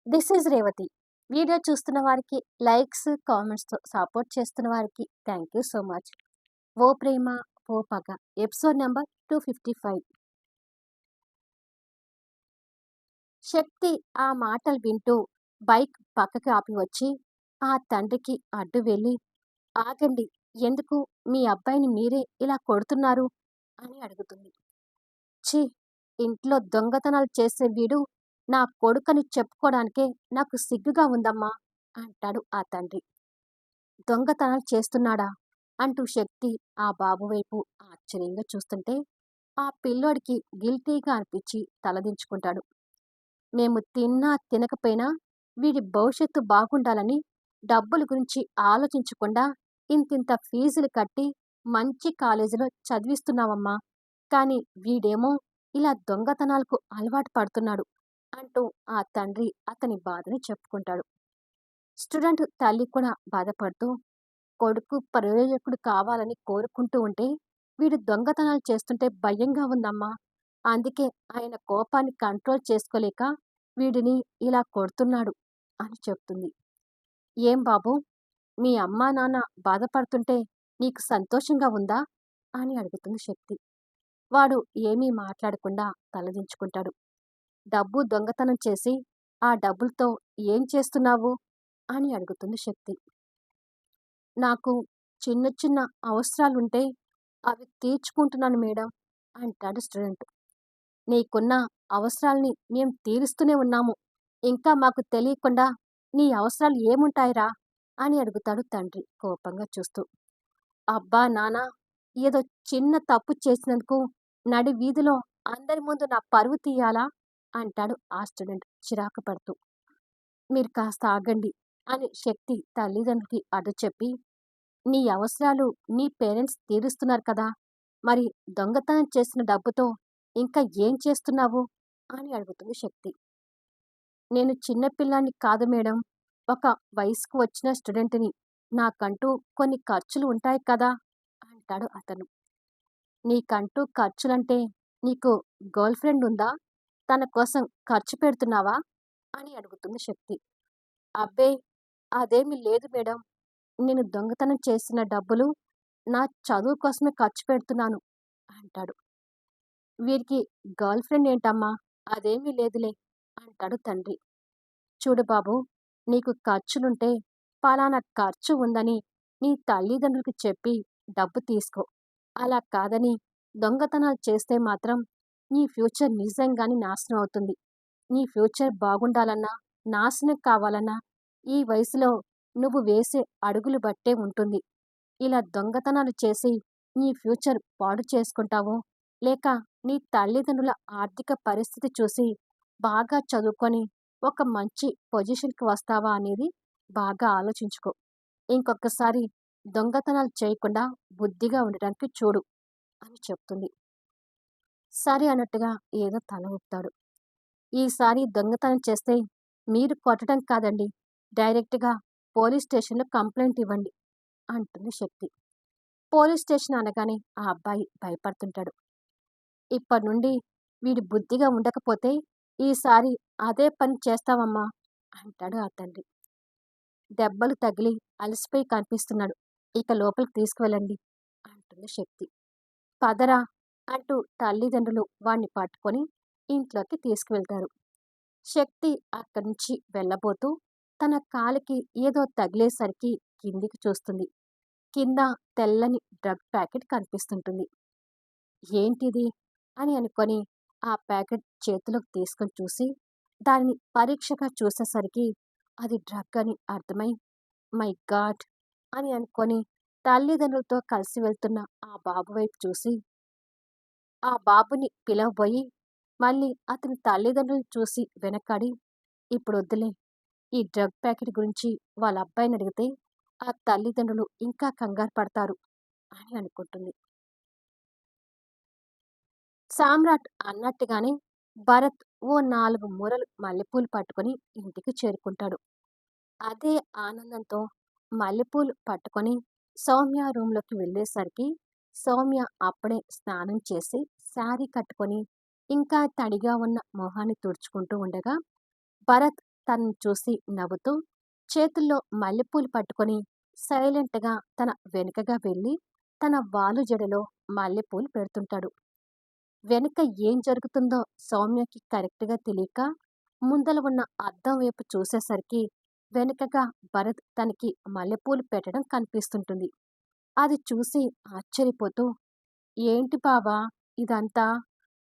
This is Revathi. Video చూస్తున్న వారికి likes, కామెంట్స్‌తో support చేస్తున్న వారికి థ్యాంక్ యూ సో మచ్. 'ఓ ప్రేమ ఓ పగ' ఎపిసోడ్ నంబర్ 255. శక్తి ఆ మాటలు వింటూ బైక్ పక్కకి ఆపి వచ్చి ఆ తండ్రికి అడ్డు వెళ్ళి, "ఆగండి, ఎందుకు మీ అబ్బాయిని మీరే ఇలా కొడుతున్నారు?" అని అడుగుతుంది. ఛీ! ఇంట్లో దొంగతనాలు చేసే వీడు నా కొడుకని చెప్పుకోడానికే నాకు సిగ్గుగా ఉందమ్మా! అంటాడు ఆ తండ్రి. దొంగతనాలు చేస్తున్నాడా? అంటూ శక్తి ఆ బాబు వైపు ఆశ్చర్యంగా చూస్తుంటే, ఆ పిల్లోడికి గిల్టీగా అనిపించి తలదించుకుంటాడు. మేము తిన్నా తినకపోయినా వీడి భవిష్యత్తు బాగుండాలని డబ్బుల గురించి ఆలోచించకుండా ఇంతింత ఫీజులు కట్టి మంచి కాలేజీలో చదివిస్తున్నామమ్మా. కానీ వీడేమో ఇలా దొంగతనాలకు అలవాటు పడుతున్నాడు అంటూ ఆ తండ్రి అతని బాధని చెప్పుకుంటాడు. స్టూడెంట్ తల్లి కూడా బాధపడుతూ, కొడుకు ప్రయోజకుడు కావాలని కోరుకుంటూ ఉంటే వీడు దొంగతనాలు చేస్తుంటే భయంగా ఉందమ్మా. అందుకే ఆయన కోపాన్ని కంట్రోల్ చేసుకోలేక వీడిని ఇలా కొడుతున్నాడు అని చెప్తుంది. ఏం బాబు, మీ అమ్మా నాన్న బాధపడుతుంటే నీకు సంతోషంగా ఉందా అని అడుగుతుంది శక్తి. వాడు ఏమీ మాట్లాడకుండా తలదించుకుంటాడు. డబ్బు దొంగతనం చేసి ఆ డబ్బులతో ఏం చేస్తున్నావు అని అడుగుతుంది శక్తి. నాకు చిన్న చిన్న అవసరాలుంటే అవి తీర్చుకుంటున్నాను మేడం అంటాడు స్టూడెంట్. నీకున్న అవసరాల్ని మేం తీరుస్తూనే ఉన్నాము. ఇంకా మాకు తెలియకుండా నీ అవసరాలు ఏముంటాయిరా అని అడుగుతాడు తండ్రి కోపంగా చూస్తూ. అబ్బా నాన్నా, ఏదో చిన్న తప్పు చేసినందుకు నడి వీధిలో అందరి ముందు నా పరువు తీయాలా అంటాడు ఆ స్టూడెంట్ చిరాకు పడుతూ. మీరు కాస్త ఆగండి అని శక్తి తల్లిదండ్రులకి అడ్డు చెప్పి, నీ అవసరాలు నీ పేరెంట్స్ తీరుస్తున్నారు కదా, మరి దొంగతనం చేసిన డబ్బుతో ఇంకా ఏం చేస్తున్నావు అని అడుగుతుంది శక్తి. నేను చిన్నపిల్లాన్ని కాదు మేడం, ఒక వయసుకు వచ్చిన స్టూడెంట్ని. నాకంటూ కొన్ని ఖర్చులు ఉంటాయి కదా అంటాడు అతను. నీకంటూ ఖర్చులంటే నీకు గర్ల్ ఫ్రెండ్ ఉందా? తన కోసం ఖర్చు పెడుతున్నావా అని అడుగుతుంది శక్తి. అబ్బే, అదేమీ లేదు మేడం. నేను దొంగతనం చేసిన డబ్బులు నా చదువు కోసమే ఖర్చు పెడుతున్నాను అంటాడు. వీరికి గర్ల్ ఫ్రెండ్ ఏంటమ్మా, అదేమీ లేదులే అంటాడు తండ్రి. చూడు బాబు, నీకు ఖర్చులుంటే పలానా ఖర్చు ఉందని నీ తల్లిదండ్రులకి చెప్పి డబ్బు తీసుకో. అలా కాదని దొంగతనాలు చేస్తే మాత్రం నీ ఫ్యూచర్ నిజంగానే నాశనం అవుతుంది. నీ ఫ్యూచర్ బాగుండాలన్నా, నాశనం కావాలన్నా ఈ వయసులో నువ్వు వేసే అడుగులు బట్టే ఉంటుంది. ఇలా దొంగతనాలు చేసి నీ ఫ్యూచర్ పాడు చేసుకుంటావో, లేక నీ తల్లిదండ్రుల ఆర్థిక పరిస్థితి చూసి బాగా చదువుకొని ఒక మంచి పొజిషన్‌కి వస్తావా అనేది బాగా ఆలోచించుకో. ఇంకొకసారి దొంగతనాలు చేయకుండా బుద్ధిగా ఉండటానికి చూడు అని చెప్తుంది. సరే అన్నట్టుగా ఏదో తల ఊపుతాడు. ఈసారి దొంగతనం చేస్తే మీరు కొట్టడం కాదండి, డైరెక్ట్‌గా పోలీస్ స్టేషన్‌లో కంప్లెయింట్ ఇవ్వండి అంటుంది శక్తి. పోలీస్ స్టేషన్ అనగానే ఆ అబ్బాయి భయపడుతుంటాడు. ఇప్పటినుండి వీడు బుద్ధిగా ఉండకపోతే ఈసారి అదే పని చేస్తావమ్మా అంటాడు ఆ తండ్రి. దెబ్బలు తగిలి అలసిపోయి కనిపిస్తున్నాడు. ఇక లోపలికి తీసుకువెళ్ళండి అంటుంది శక్తి. పదరా అంటూ తల్లిదండ్రులు వాణ్ణి పట్టుకొని ఇంట్లోకి తీసుకువెళ్తారు. శక్తి అక్కడి నుంచి వెళ్ళబోతూ తన కాలికి ఏదో తగిలేసరికి కిందికి చూస్తుంది. కింద తెల్లని డ్రగ్ ప్యాకెట్ కనిపిస్తుంటుంది. ఏంటిది అని అనుకొని ఆ ప్యాకెట్ చేతిలోకి తీసుకొని చూసి దానిని పరీక్షగా చూసేసరికి అది డ్రగ్ అని అర్థమై, మై గాడ్ అని అనుకొని తల్లిదండ్రులతో కలిసి వెళ్తున్న ఆ బాబు వైపు చూసి ఆ బాబుని పిలవబోయి మళ్ళీ అతని తల్లిదండ్రులను చూసి వెనకాడి, ఇప్పుడొద్దులే, ఈ డ్రగ్ ప్యాకెట్ గురించి వాళ్ళ అబ్బాయిని అడిగితే ఆ తల్లిదండ్రులు ఇంకా కంగారు పడతారు అని అనుకుంటుంది. సామ్రాట్ అన్నట్టుగానే భరత్ ఓ 4 మూరలు మల్లెపూలు పట్టుకొని ఇంటికి చేరుకుంటాడు. అదే ఆనందంతో మల్లెపూలు పట్టుకొని సౌమ్య రూంలోకి వెళ్ళేసరికి సౌమ్య అప్పుడే స్నానం చేసి శారీ కట్టుకొని ఇంకా తడిగా ఉన్న మొహాన్ని తుడుచుకుంటూ ఉండగా భరత్ తనని చూసి నవ్వుతూ చేతుల్లో మల్లెపూలు పట్టుకొని సైలెంట్‌గా తన వెనుకగా వెళ్ళి తన వాలు జడలో మల్లెపూలు పెడుతుంటాడు. వెనక ఏం జరుగుతుందో సౌమ్యకి కరెక్ట్‌గా తెలియక ముందల ఉన్న అద్దం వైపు చూసేసరికి వెనుకగా భరత్ తనకి మల్లెపూలు పెట్టడం కనిపిస్తుంటుంది. అది చూసి ఆశ్చర్యపోతూ "ఏంటి బావా ఇదంతా?"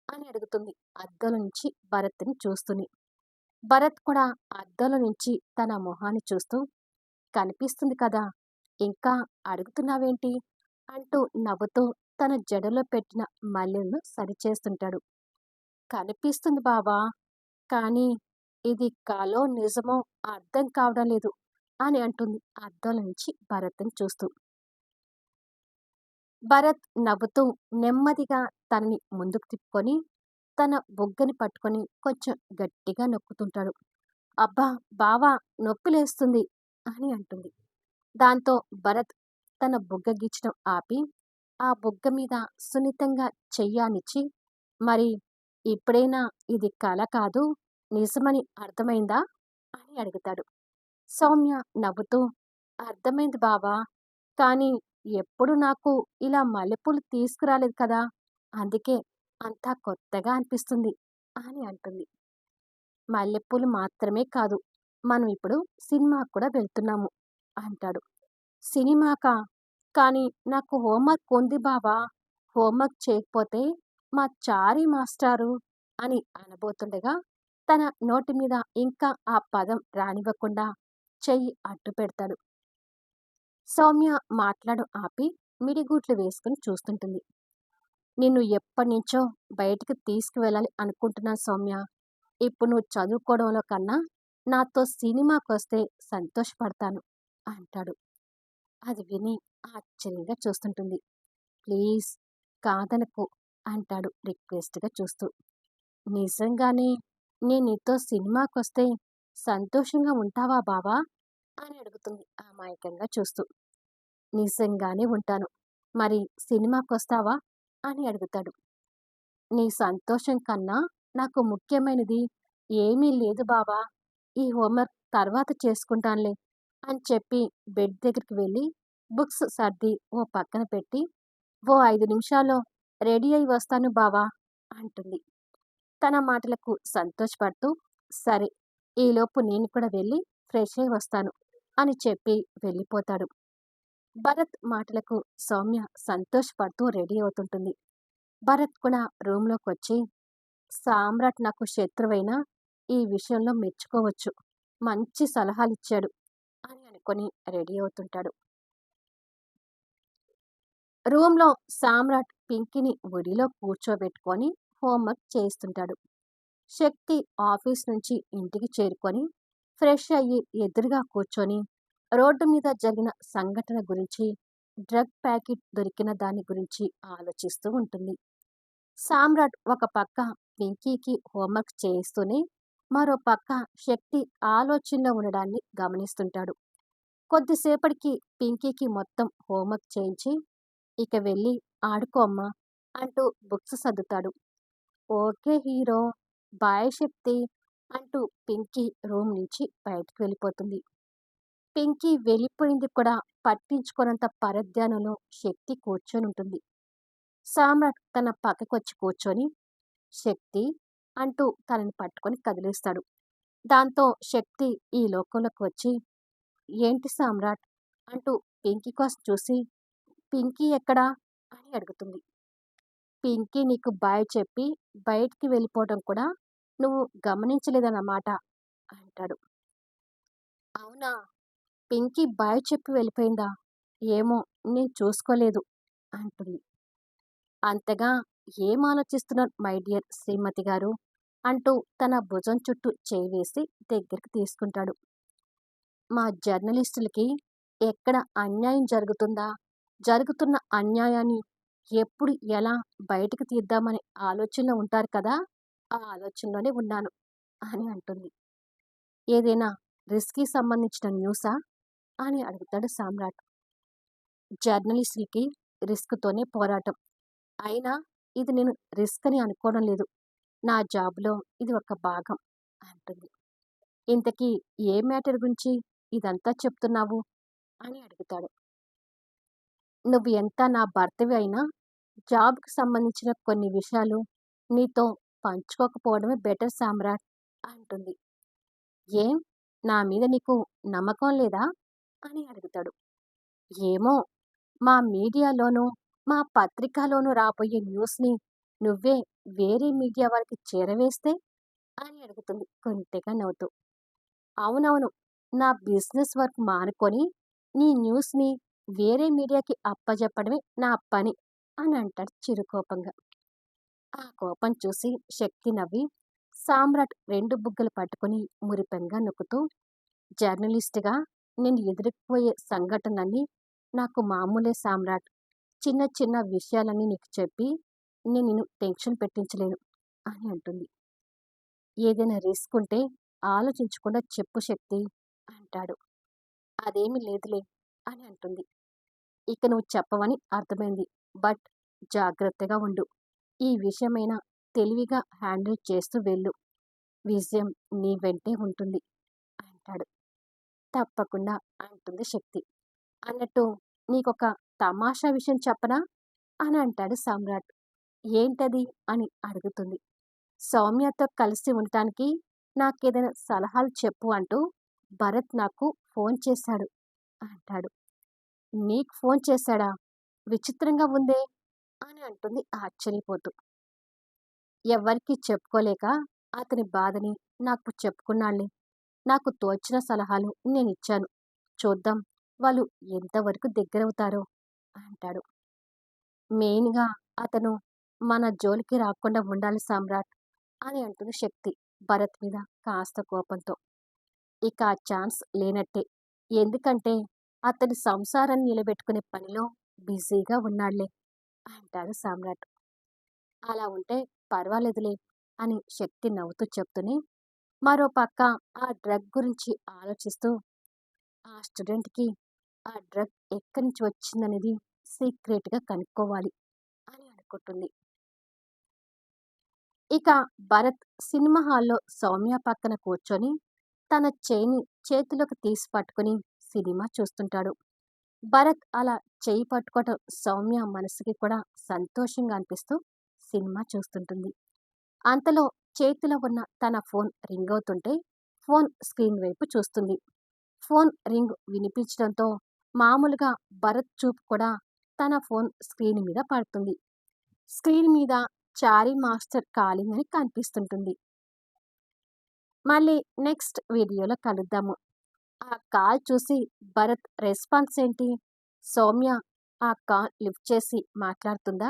అని అడుగుతుంది అద్దంలో నుంచి భరత్‌ని చూస్తూనే. భరత్ కూడా అద్దంలో నుంచి తన మొహాన్ని చూస్తూ "కనిపిస్తుంది కదా! ఇంకా అడుగుతున్నావేంటి?" అంటూ నవ్వుతూ తన జడలో పెట్టిన మల్లెలను సరిచేస్తుంటాడు. "కనిపిస్తుంది బావా! కానీ ఇది కలో నిజమో అర్థం కావడం లేదు" అని అంటుంది అద్దంలో నుంచి భరత్‌ని చూస్తూ. భరత్ నవ్వుతూ నెమ్మదిగా తనని ముందుకు తిప్పుకొని తన బుగ్గని పట్టుకొని కొంచెం గట్టిగా నొక్కుతుంటాడు. "అబ్బా! బావా నొప్పిలేస్తుంది" అని అంటుంది. దాంతో భరత్ తన బుగ్గ గీచడం ఆపి, ఆ బుగ్గ మీద సున్నితంగా చెయ్యానిచ్చి, "మరి ఇప్పుడైనా ఇది కల కాదు, నిజమని అర్థమైందా?" అని అడుగుతాడు. సౌమ్య నవ్వుతూ, "అర్థమైంది బావా! కానీ ఎప్పుడు నాకు ఇలా మల్లెపూలు తీసుకురాలేదు కదా! అందుకే అంతా కొత్తగా అనిపిస్తుంది" అని అంటుంది. "మల్లెపూలు మాత్రమే కాదు, మనం ఇప్పుడు సినిమాకు కూడా వెళ్తున్నాము" అంటాడు. "సినిమాకా? కానీ నాకు హోంవర్క్ ఉంది బావా! హోంవర్క్ చేయకపోతే మా చారీ మాస్టారు" అని అనబోతుండగా తన నోటి మీద ఇంకా ఆ పదం రానివ్వకుండా చెయ్యి అడ్డు పెడతాడు. సౌమ్య మాట్లాడడం ఆపి మిడిగుడ్లు వేసుకుని చూస్తుంటుంది. "నిన్ను ఎప్పటినుంచో బయటికి తీసుకువెళ్ళాలి అనుకుంటున్నాను సౌమ్య. ఇప్పుడు నువ్వు చదువుకోవడంలో కన్నా నాతో సినిమాకొస్తే సంతోషపడతాను" అంటాడు. అది విని ఆశ్చర్యంగా చూస్తుంటుంది. "ప్లీజ్ కాదనకు" అంటాడు రిక్వెస్ట్‌గా చూస్తూ. "నిజంగానే నేను నీతో సినిమాకొస్తే సంతోషంగా ఉంటావా బావా?" అని అడుగుతుంది అమాయకంగా చూస్తూ. "నిజంగానే ఉంటాను. మరి సినిమాకొస్తావా?" అని అడుగుతాడు. "నీ సంతోషం కన్నా నాకు ముఖ్యమైనది ఏమీ లేదు బావా! ఈ హోంవర్క్ తర్వాత చేసుకుంటానులే" అని చెప్పి బెడ్ దగ్గరికి వెళ్ళి బుక్స్ సర్ది ఓ పక్కన పెట్టి, "ఓ 5 నిమిషాల్లో రెడీ అయి వస్తాను బావా" అంటుంది. తన మాటలకు సంతోషపడుతూ, "సరే, ఈలోపు నేను కూడా వెళ్ళి ఫ్రెష్ అయి వస్తాను" అని చెప్పి వెళ్ళిపోతాడు. భరత్ మాటలకు సౌమ్య సంతోషపడుతూ రెడీ అవుతుంటుంది. భరత్ కూడా రూమ్‌లోకొచ్చి, "సామ్రాట్ నాకు శత్రువైనా ఈ విషయంలో మెచ్చుకోవచ్చు. మంచి సలహాలిచ్చాడు" అని అనుకొని రెడీ అవుతుంటాడు. రూమ్‌లో సామ్రాట్ పింకీని ఒడిలో కూర్చోబెట్టుకొని హోంవర్క్ చేయిస్తుంటాడు. శక్తి ఆఫీస్ నుంచి ఇంటికి చేరుకొని ఫ్రెష్ అయ్యి ఎదురుగా కూర్చొని రోడ్డు మీద జరిగిన సంఘటన గురించి, డ్రగ్ ప్యాకెట్ దొరికిన దాని గురించి ఆలోచిస్తూ ఉంటుంది. సామ్రాట్ ఒక పక్క పింకీకి హోంవర్క్ చేయిస్తూనే మరో పక్క శక్తి ఆలోచనలో ఉండడాన్ని గమనిస్తుంటాడు. కొద్దిసేపటికి పింకీకి మొత్తం హోంవర్క్ చేయించి, "ఇక వెళ్ళి ఆడుకో అమ్మా" అంటూ బుక్స్ సర్దుతాడు. "ఓకే హీరో, బాయ్ శక్తి" అంటూ పింకీ రూమ్ నుంచి బయటికి వెళ్ళిపోతుంది. పింకీ వెళ్ళిపోయింది కూడా పట్టించుకోనంత పరధ్యానంలో శక్తి కూర్చొనుంటుంది. సామ్రాట్ తన పక్కకొచ్చి కూర్చొని, "శక్తి" అంటూ తనని పట్టుకొని కదిలిస్తాడు. దాంతో శక్తి ఈ లోకంలోకి వచ్చి, "ఏంటి సామ్రాట్" అంటూ పింకీ కోసం చూసి, "పింకీ ఎక్కడా?" అని అడుగుతుంది. "పింకీ నీకు బాయ్ చెప్పి బయటికి వెళ్ళిపోవడం కూడా నువ్వు గమనించలేదన్నమాట" అంటాడు. "అవునా? పింకీ బాయ్ చెప్పి వెళ్ళిపోయిందా? ఏమో నేను చూసుకోలేదు" అంటుంది. "అంతగా ఏం ఆలోచిస్తున్నారు మై డియర్ శ్రీమతి గారు" అంటూ తన భుజం చుట్టూ చేయి వేసి దగ్గరికి తీసుకుంటాడు. "మా జర్నలిస్టులకి ఎక్కడ అన్యాయం జరుగుతుందా, జరుగుతున్న అన్యాయాన్ని ఎప్పుడు ఎలా బయటకు తీద్దామనే ఆలోచనలో ఉంటారు కదా, ఆ ఆలోచనలోనే ఉన్నాను" అని అంటుంది. "ఏదైనా రిస్క్‌కి సంబంధించిన న్యూసా?" అని అడుగుతాడు సామ్రాట్. "జర్నలిస్టులకి రిస్క్‌తోనే పోరాటం. అయినా ఇది నేను రిస్క్ అని అనుకోవడం లేదు. నా జాబ్‌లో ఇది ఒక భాగం" అంటుంది. ఇంతకీ ఏ మ్యాటర్ గురించి ఇదంతా చెప్తున్నావు అని అడుగుతాడు. నువ్వు ఎంత నా భర్తవి అయినా జాబ్‌కి సంబంధించిన కొన్ని విషయాలు నీతో పంచుకోకపోవడమే బెటర్ సామ్రాట్ అంటుంది. ఏం? నా మీద నీకు నమ్మకం లేదా అని అడుగుతాడు. ఏమో, మా మీడియాలోనూ, మా పత్రికలోనూ రాబోయే న్యూస్‌ని నువ్వే వేరే మీడియా వారికి చేరవేస్తే అని అడుగుతుంది కొంటెగా నవ్వుతూ. అవునవును. నా బిజినెస్ వర్క్ మానుకొని నీ న్యూస్‌ని వేరే మీడియాకి అప్పజెప్పడమే నా పని అని అంటాడు చిరుకోపంగా. ఆ కోపం చూసి శక్తి నవ్వి సామ్రాట్ 2 బుగ్గలు పట్టుకొని మురిపెంగా నొక్కుతూ, జర్నలిస్ట్‌గా నేను ఎదుర్కోబోయే సంఘటనలన్నీ నాకు మామూలే సామ్రాట్. చిన్న చిన్న విషయాలన్నీ నీకు చెప్పి నేను నిన్ను టెన్షన్ పెట్టించలేను అని అంటుంది. ఏదైనా రిస్క్ ఉంటే ఆలోచించకుండా చెప్పు శక్తి అంటాడు. అదేమీ లేదులే అని అంటుంది. ఇక నువ్వు చెప్పవని అర్థమైంది. బట్ జాగ్రత్తగా ఉండు. ఈ విషయమైనా తెలివిగా హ్యాండిల్ చేస్తూ వెళ్ళు. విజయం నీ వెంటే ఉంటుంది అంటాడు. తప్పకుండా అంటుంది శక్తి. అన్నట్టు నీకొక తమాషా విషయం చెప్పనా అని అంటాడు సమ్రాట్. ఏంటది అని అడుగుతుంది. సౌమ్యతో కలిసి ఉండటానికి నాకేదైనా సలహాలు చెప్పు అంటూ భరత్ నాకు ఫోన్ చేశాడు అంటాడు. నీకు ఫోన్ చేశాడా? విచిత్రంగా ఉందే అని అంటుంది ఆశ్చర్యపోతూ. ఎవ్వరికీ చెప్పుకోలేక అతని బాధని నాకు చెప్పుకున్నాళ్లే. నాకు తోచిన సలహాలు నేనిచ్చాను. చూద్దాం వాళ్ళు ఎంతవరకు దగ్గరవుతారో అంటాడు. మెయిన్‌గా అతను మన జోలికి రాకుండా ఉండాలి సామ్రాట్ అని అంటుంది శక్తి భరత్ మీద కాస్త కోపంతో. ఇక ఆ ఛాన్స్ లేనట్టే. ఎందుకంటే అతని సంసారాన్ని నిలబెట్టుకునే పనిలో బిజీగా ఉన్నాడులే అంటాడు సామ్రాట్. అలా ఉంటే పర్వాలేదులే అని శక్తి నవ్వుతూ చెప్తూనే, మరో పక్క ఆ డ్రగ్ గురించి ఆలోచిస్తూ ఆ స్టూడెంట్‌కి ఆ డ్రగ్ ఎక్కడి నుంచి వచ్చిందనేది సీక్రెట్‌గా కనుక్కోవాలి అని అనుకుంటుంది. ఇక భరత్ సినిమా హాల్‌లో సౌమ్య పక్కన కూర్చొని తన చెయ్యిని చేతిలోకి తీసి పట్టుకుని సినిమా చూస్తుంటాడు. భరత్ అలా చెయ్యి పట్టుకోవటం సౌమ్య మనసుకి కూడా సంతోషంగా అనిపిస్తూ సినిమా చూస్తుంటుంది. అంతలో చేతిలో ఉన్న తన ఫోన్ రింగ్ అవుతుంటే ఫోన్ స్క్రీన్ వైపు చూస్తుంది. ఫోన్ రింగ్ వినిపించడంతో మామూలుగా భరత్ చూపు కూడా తన ఫోన్ స్క్రీన్ మీద పడుతుంది. స్క్రీన్ మీద చారీ మాస్టర్ కాలింగ్ అని కనిపిస్తుంటుంది. మళ్ళీ నెక్స్ట్ వీడియోలో కలుద్దాము. ఆ కాల్ చూసి భరత్ రెస్పాన్స్ ఏంటి? సౌమ్య ఆ కాల్ లిఫ్ట్ చేసి మాట్లాడుతుందా?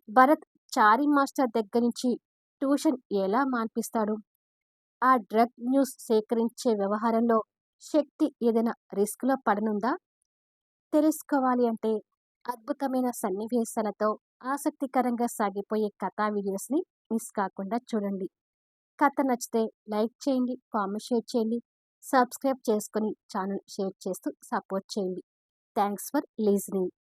భరత్ చారీ మాస్టర్ దగ్గర నుంచి ట్యూషన్ ఎలా మాన్పిస్తాడు? ఆ డ్రగ్ న్యూస్ సేకరించే వ్యవహారంలో శక్తి ఏదైనా రిస్క్‌లో పడనుందా? తెలుసుకోవాలి అంటే అద్భుతమైన సన్నివేశాలతో ఆసక్తికరంగా సాగిపోయే కథా వీడియోస్‌ని మిస్ కాకుండా చూడండి. కథ నచ్చితే లైక్ చేయండి, కామెంట్ షేర్ చేయండి, సబ్స్క్రైబ్ చేసుకొని ఛానల్ షేర్ చేస్తూ సపోర్ట్ చేయండి. Thanks for listening.